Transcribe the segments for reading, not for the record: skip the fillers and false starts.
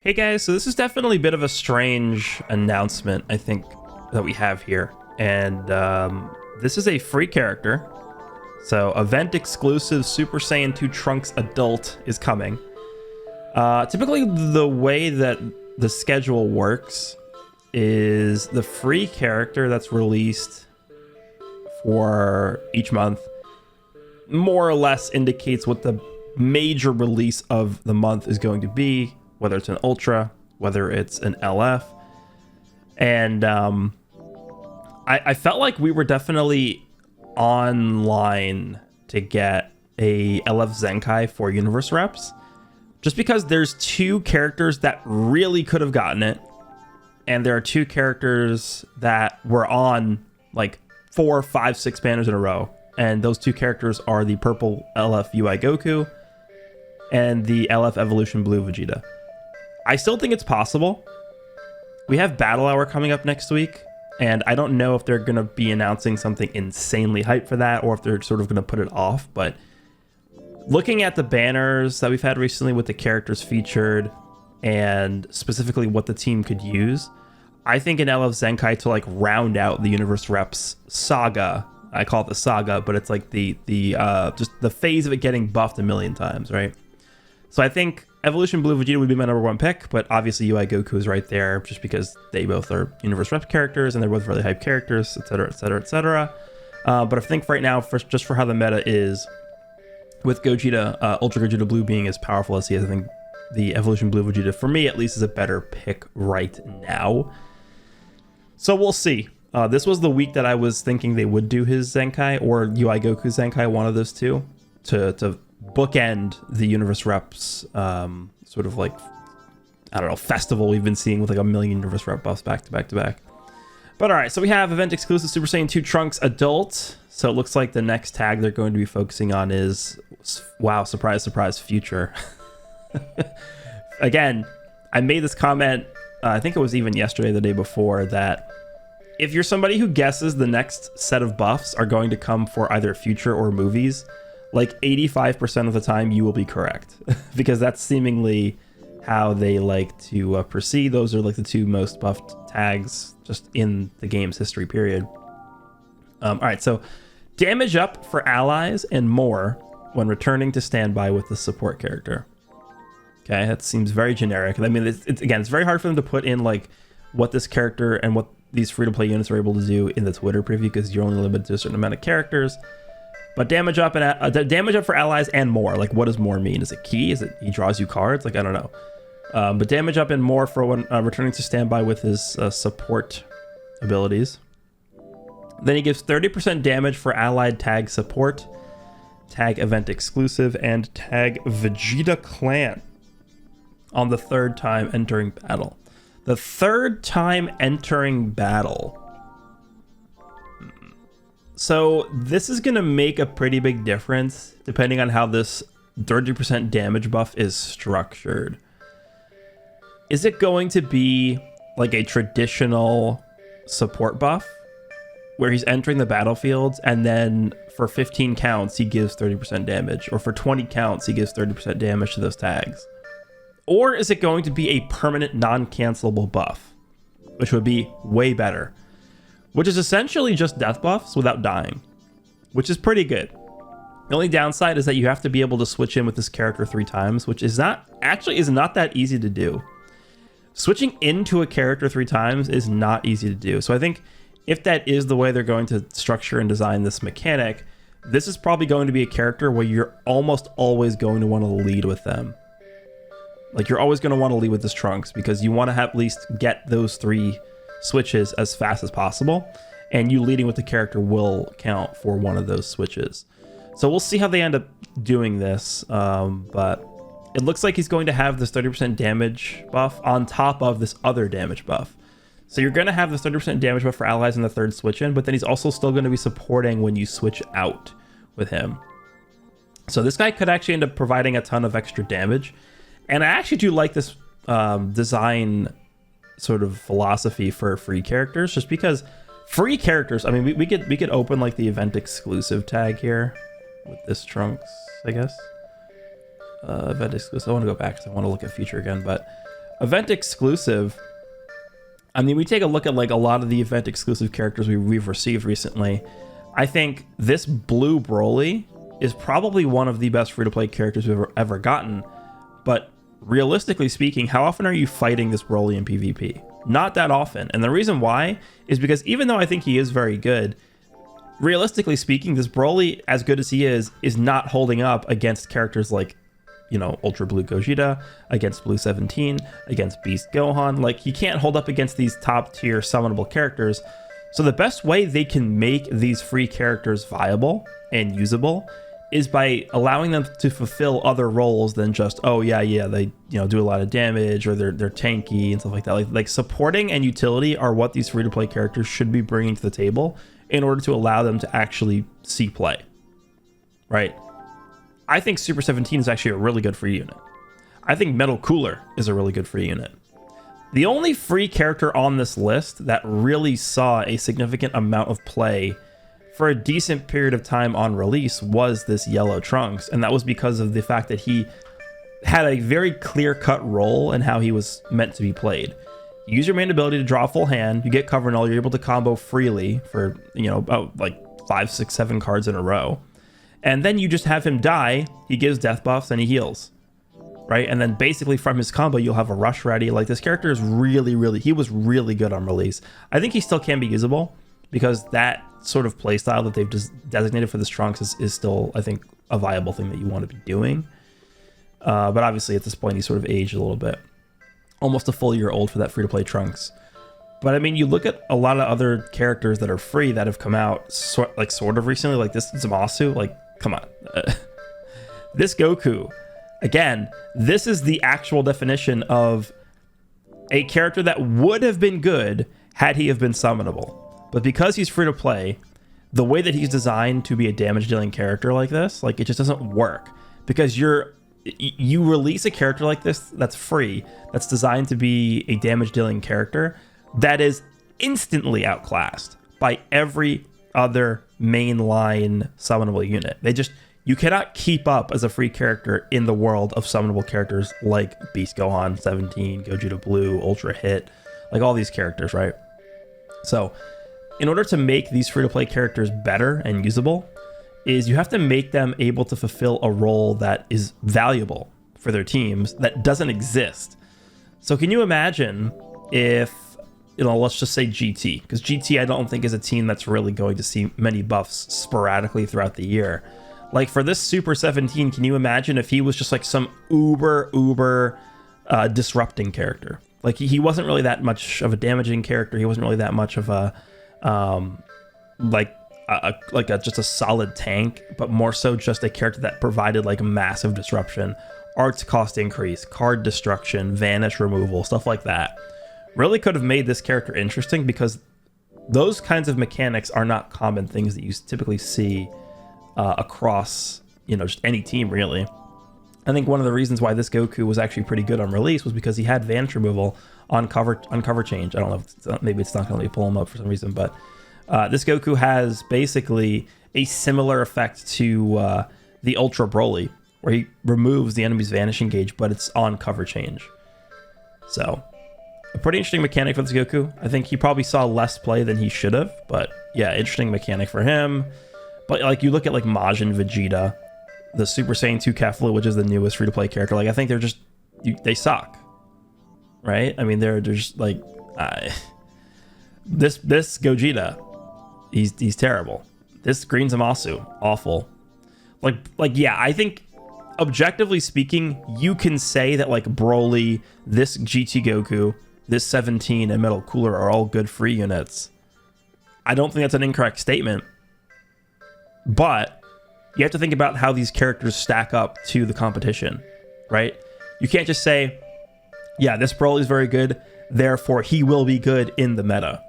Hey guys, so this is definitely a bit of a strange announcement, I think, that we have here. And this is a free character. So event exclusive Super Saiyan 2 Trunks Adult is coming. Typically the way that the schedule works is the free character that's released for each month more or less indicates what the major release of the month is going to be, whether it's an Ultra, whether it's an LF. And I felt like we were definitely online to get a LF Zenkai for Universe Reps, just because there's two characters that really could have gotten it, and there are two characters that were on like 4, 5, 6 banners in a row, and those two characters are the purple LF UI Goku and the LF Evolution Blue Vegeta. I still think it's possible. We have Battle Hour coming up next week, and I don't know if they're going to be announcing something insanely hyped for that, or if they're sort of going to put it off. But looking at the banners that we've had recently with the characters featured, and specifically what the team could use, I think an LF Zenkai to like round out the Universe Reps saga. I call it the saga, but it's like the just the phase of it getting buffed a million times, right? So I think Evolution Blue Vegeta would be my number one pick, but obviously UI Goku is right there just because they both are Universe Rep characters and they're both really hype characters, etc., etc., etc. But I think right now, just for how the meta is, with Gogeta, Ultra Gogeta Blue being as powerful as he is, I think the Evolution Blue Vegeta, for me at least, is a better pick right now. So we'll see. This was the week that I was thinking they would do his Zenkai or UI Goku Zenkai, one of those two, to bookend the Universe Reps sort of like, I don't know, festival we've been seeing with like a million Universe Rep buffs back to back to back. But all right, so we have event exclusive Super Saiyan 2 Trunks Adult. So it looks like the next tag they're going to be focusing on is, wow, surprise, surprise, future. Again, I made this comment, I think it was even yesterday, the day before, that if you're somebody who guesses the next set of buffs are going to come for either future or movies, like 85% of the time you will be correct, because that's seemingly how they like to proceed. Those are like the two most buffed tags just in the game's history, period. All right, so damage up for allies and more when returning to standby with the support character. Okay, that seems very generic. I mean, it's very hard for them to put in like what this character and what these free-to-play units are able to do in the Twitter preview, because you're only limited to a certain amount of characters. But damage up and damage up for allies and more. Like, what does more mean? Is it key? Is it he draws you cards? Like, I don't know. But damage up and more for when returning to standby with his support abilities. Then he gives 30% damage for allied tag support, tag event exclusive, and tag Vegeta Clan on the third time entering battle. The third time entering battle. So this is going to make a pretty big difference depending on how this 30% damage buff is structured. Is it going to be like a traditional support buff where he's entering the battlefield and then for 15 counts he gives 30% damage, or for 20 counts he gives 30% damage to those tags? Or is it going to be a permanent non-cancelable buff, which would be way better? Which is essentially just death buffs without dying, which is pretty good. The only downside is that you have to be able to switch in with this character 3 times, which is not that easy to do. Switching into a character 3 times is not easy to do. So I think if that is the way they're going to structure and design this mechanic, this is probably going to be a character where you're almost always going to want to lead with them. Like, you're always going to want to lead with this Trunks because you want to at least get those 3 switches as fast as possible, and you leading with the character will count for one of those switches. So we'll see how they end up doing this, but it looks like he's going to have this 30% damage buff on top of this other damage buff. So you're going to have this 30% damage buff for allies in the third switch in, but then he's also still going to be supporting when you switch out with him. So this guy could actually end up providing a ton of extra damage, and I actually do like this design sort of philosophy for free characters, just because free characters, I mean, we could open like the event exclusive tag here with this Trunks, I guess. Event exclusive. I want to go back because I want to look at future again, but Event exclusive. I mean, we take a look at like a lot of the event exclusive characters we've received recently. I think this blue Broly is probably one of the best free-to-play characters we've ever gotten. But realistically speaking, how often are you fighting this Broly in PvP? Not that often. And the reason why is because even though I think he is very good, realistically speaking, this Broly, as good as he is not holding up against characters like, you know, Ultra Blue Gogeta, against Blue 17, against Beast Gohan. Like, he can't hold up against these top tier summonable characters. So the best way they can make these free characters viable and usable is by allowing them to fulfill other roles than just, oh yeah, they, you know, do a lot of damage, or they're tanky and stuff like that. Like supporting and utility are what these free to play characters should be bringing to the table in order to allow them to actually see play, right? I think Super 17 is actually a really good free unit. I think Metal Cooler is a really good free unit. The only free character on this list that really saw a significant amount of play for a decent period of time on release was this yellow Trunks, and that was because of the fact that he had a very clear-cut role in how he was meant to be played. You use your main ability to draw a full hand, you get cover null, you're able to combo freely for, you know, about like 5, 6, 7 cards in a row. And then you just have him die, he gives death buffs, and he heals. Right? And then basically from his combo, you'll have a rush ready. Like, this character is he was really good on release. I think he still can be usable because that sort of playstyle that they've just designated for this Trunks is still, I think, a viable thing that you want to be doing. But obviously at this point, he's sort of aged a little bit. Almost a full year old for that free-to-play Trunks. But I mean, you look at a lot of other characters that are free that have come out sort of recently, like this Zamasu, like, come on. This Goku. Again, this is the actual definition of a character that would have been good had he have been summonable. But because he's free to play, the way that he's designed to be a damage dealing character like this, like, it just doesn't work. Because you release a character like this that's free, that's designed to be a damage dealing character, that is instantly outclassed by every other mainline summonable unit. You cannot keep up as a free character in the world of summonable characters like Beast Gohan, 17, Gogeta Blue, Ultra Hit, like all these characters, right? So in order to make these free-to-play characters better and usable, is you have to make them able to fulfill a role that is valuable for their teams that doesn't exist. So can you imagine if, you know, let's just say GT, because GT I don't think is a team that's really going to see many buffs sporadically throughout the year. Like, for this Super 17, can you imagine if he was just like some uber disrupting character? Like, he wasn't really that much of a damaging character. He wasn't really that much of a just a solid tank, but more so just a character that provided like massive disruption, arts cost increase, card destruction, vanish removal, stuff like that. Really could have made this character interesting, because those kinds of mechanics are not common things that you typically see across, you know, just any team, really. I think one of the reasons why this Goku was actually pretty good on release was because he had vanish removal on cover change. I don't know if maybe it's not going to let me pull him up for some reason, but this Goku has basically a similar effect to the Ultra Broly, where he removes the enemy's vanishing gauge, but it's on cover change. So a pretty interesting mechanic for this Goku. I think he probably saw less play than he should have, but yeah, interesting mechanic for him. But like, you look at like Majin Vegeta, the Super Saiyan 2 Kefla, which is the newest free-to-play character. Like, I think they're just, they suck, right? I mean, they're just like, this Gogeta, he's terrible. This Green Zamasu, awful. Like yeah, I think objectively speaking, you can say that like Broly, this GT Goku, this 17, and Metal Cooler are all good free units. I don't think that's an incorrect statement. But you have to think about how these characters stack up to the competition, right? You can't just say, yeah, this Broly is very good, therefore he will be good in the meta.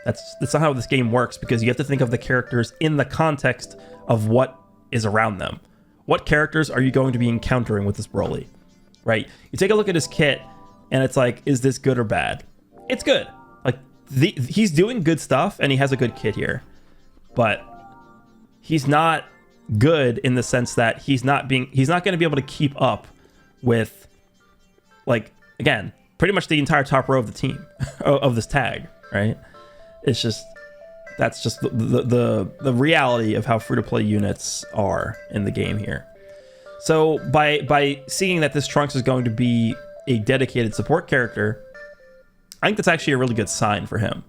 That's not how this game works, because you have to think of the characters in the context of what is around them. What characters are you going to be encountering with this Broly, right? You take a look at his kit, and it's like, is this good or bad? It's good. Like, he's doing good stuff, and he has a good kit here. But he's not good in the sense that he's not going to be able to keep up with, like, again, pretty much the entire top row of the team of this tag, right? It's just, that's just the reality of how free-to-play units are in the game here. So by seeing that this Trunks is going to be a dedicated support character, I think that's actually a really good sign for him.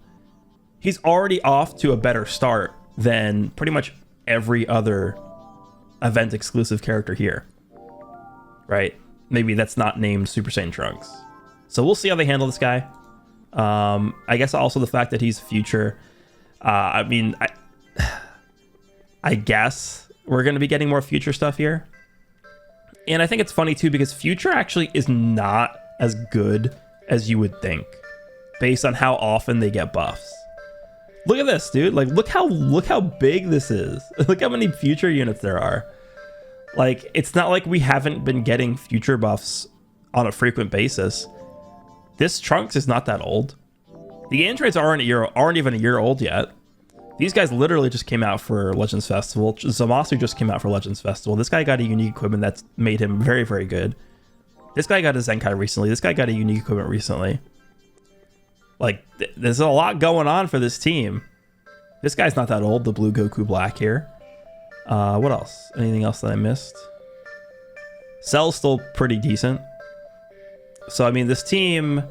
He's already off to a better start than pretty much every other event exclusive character here, right? Maybe that's not named Super Saiyan Trunks. So we'll see how they handle this guy. I guess also the fact that he's future. I mean, I guess we're going to be getting more future stuff here. And I think it's funny too, because future actually is not as good as you would think based on how often they get buffs. Look at this, dude. Like, look how big this is. Look how many future units there are. Like, it's not like we haven't been getting future buffs on a frequent basis. This Trunks is not that old. The androids aren't even a year old yet. These guys literally just came out for Legends Festival. Zamasu just came out for Legends Festival. This guy got a unique equipment that's made him very, very good. This guy got a Zenkai recently. This guy got a unique equipment recently. Like, there's a lot going on for this team. This guy's not that old, the blue Goku Black here. What else? Anything else that I missed? Cell's still pretty decent. So, I mean, this team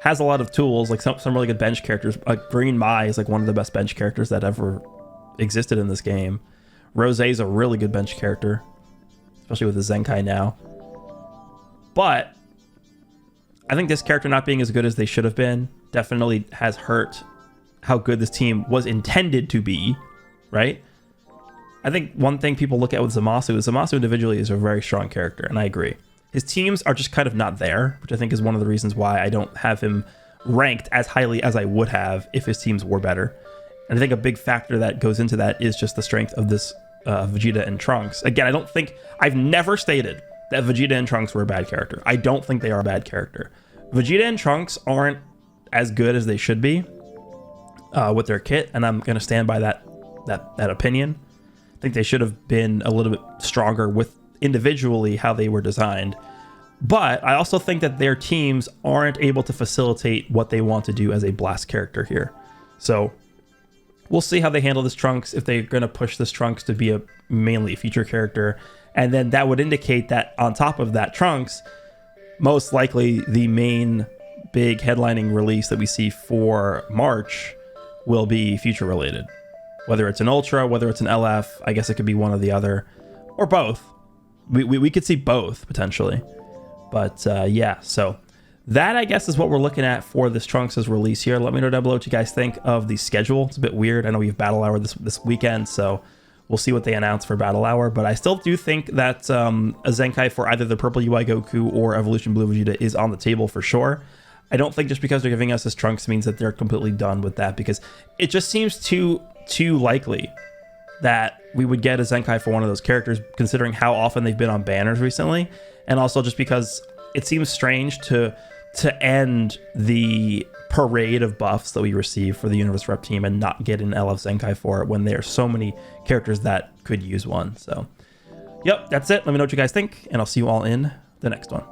has a lot of tools, like some really good bench characters. Like Green Mai is like one of the best bench characters that ever existed in this game. Rose is a really good bench character, especially with the Zenkai now. But I think this character not being as good as they should have been definitely has hurt how good this team was intended to be, right? I think one thing people look at with Zamasu is Zamasu individually is a very strong character, and I agree. His teams are just kind of not there, which I think is one of the reasons why I don't have him ranked as highly as I would have if his teams were better. And I think a big factor that goes into that is just the strength of this Vegeta and Trunks. Again, I've never stated that Vegeta and Trunks were a bad character. I don't think they are a bad character. Vegeta and Trunks aren't as good as they should be with their kit, and I'm going to stand by that opinion. I think they should have been a little bit stronger with individually how they were designed. But I also think that their teams aren't able to facilitate what they want to do as a blast character here. So we'll see how they handle this Trunks, if they're going to push this Trunks to be mainly a feature character. And then that would indicate that on top of that Trunks, most likely the main big headlining release that we see for March will be future related. Whether it's an Ultra, whether it's an LF, I guess it could be one or the other, or both. We could see both potentially. But yeah, so that I guess is what we're looking at for this Trunks' release here. Let me know down below what you guys think of the schedule. It's a bit weird. I know we have Battle Hour this weekend, so we'll see what they announce for Battle Hour. But I still do think that a Zenkai for either the Purple UI Goku or Evolution Blue Vegeta is on the table for sure. I don't think just because they're giving us this Trunks means that they're completely done with that, because it just seems too likely that we would get a Zenkai for one of those characters, considering how often they've been on banners recently, and also just because it seems strange to end the parade of buffs that we receive for the Universe Rep team and not get an LF Zenkai for it when there are so many characters that could use one. So, yep, that's it. Let me know what you guys think, and I'll see you all in the next one.